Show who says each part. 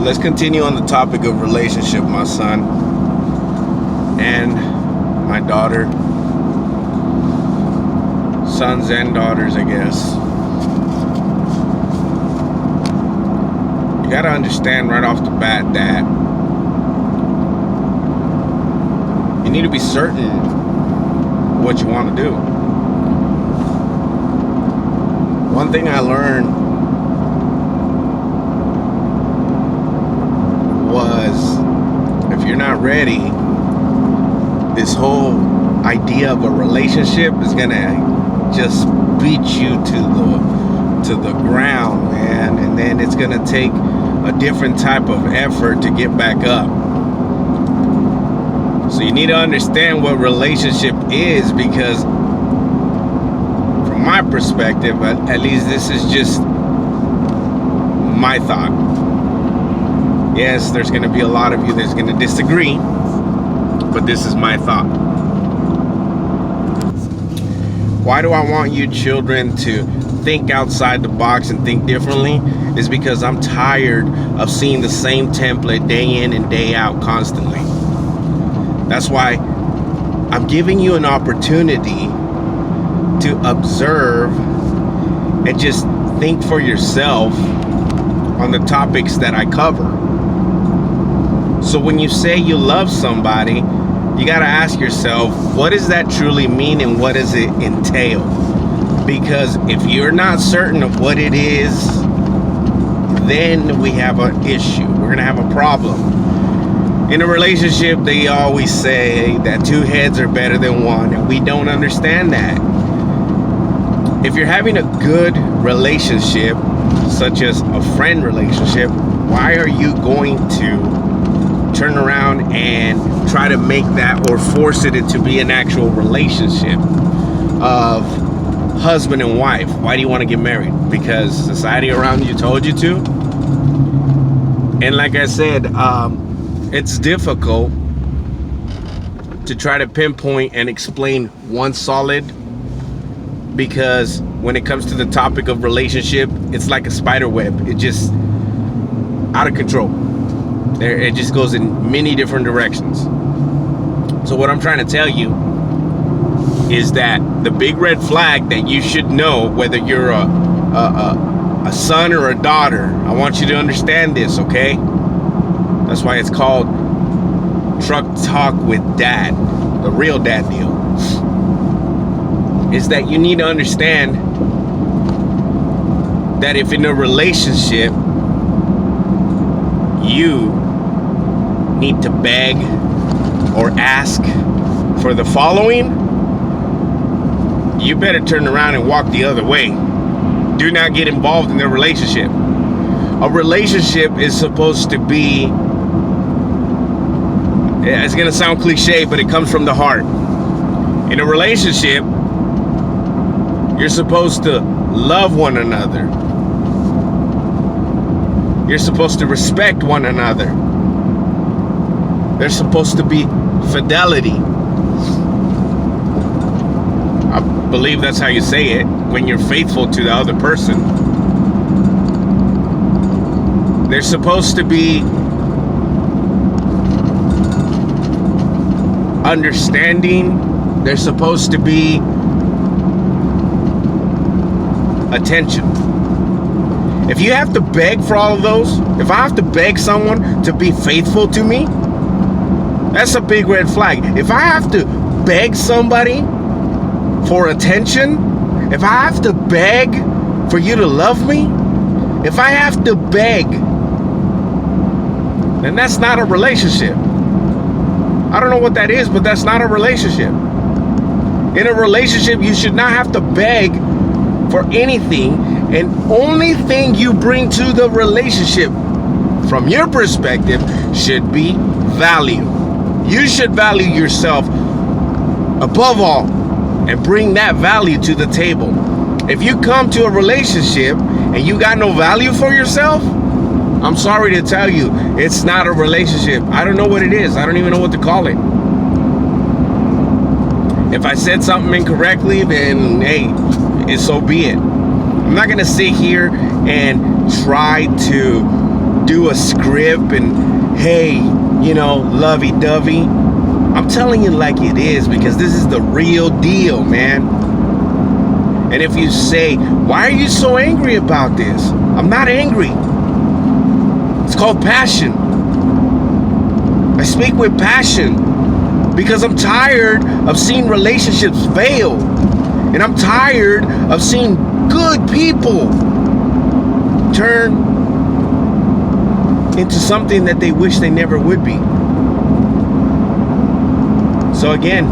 Speaker 1: So let's continue on the topic of relationship, my son and my daughter. Sons and daughters, I guess. You gotta understand right off the bat that you need to be certain what you want to do. One thing I learned was, if you're not ready, this whole idea of a relationship is gonna just beat you to the ground, man, and then it's gonna take a different type of effort to get back up. So you need to understand what relationship is, because from my perspective, at least this is just my thought. Yes, there's going to be a lot of you that's going to disagree, but this is my thought. Why do I want you children to think outside the box and think differently? Is because I'm tired of seeing the same template day in and day out constantly. That's why I'm giving you an opportunity to observe and just think for yourself on the topics that I cover. So when you say you love somebody, you got to ask yourself, what does that truly mean and what does it entail? Because if you're not certain of what it is, then we have an issue. We're going to have a problem. In a relationship, they always say that two heads are better than one, and we don't understand that. If you're having a good relationship, such as a friend relationship, why are you going to turn around and try to make that or force it to be an actual relationship of husband and wife? Why do you want to get married? Because society around you told you to? And like I said, it's difficult to try to pinpoint and explain one solid, because when it comes to the topic of relationship, it's like a spider web. It just out of control. It just goes in many different directions. So what I'm trying to tell you is that the big red flag that you should know, whether you're a son or a daughter, I want you to understand this, okay? That's why it's called Truck Talk with Dad, the real dad deal. Is that you need to understand that if in a relationship you need to beg or ask for the following, you better turn around and walk the other way. Do not get involved in their relationship. A relationship is supposed to be, it's gonna sound cliche, but it comes from the heart. In a relationship, you're supposed to love one another. You're supposed to respect one another. There's supposed to be fidelity. I believe that's how you say it, when you're faithful to the other person. There's supposed to be understanding. There's supposed to be attention. If you have to beg for all of those, if I have to beg someone to be faithful to me, that's a big red flag. If I have to beg somebody for attention, if I have to beg for you to love me, if I have to beg, then that's not a relationship. I don't know what that is, but that's not a relationship. In a relationship, you should not have to beg for anything, and only thing you bring to the relationship from your perspective should be value. You should value yourself above all and bring that value to the table. If you come to a relationship and you got no value for yourself, I'm sorry to tell you, it's not a relationship. I don't know what it is. I don't even know what to call it. If I said something incorrectly, then hey, so be it. I'm not gonna sit here and try to do a script and, hey, you know, lovey-dovey. I'm telling you like it is, because this is the real deal, man. And if you say, why are you so angry about this? I'm not angry. It's called passion. I speak with passion because I'm tired of seeing relationships fail. And I'm tired of seeing good people turn into something that they wish they never would be. So again,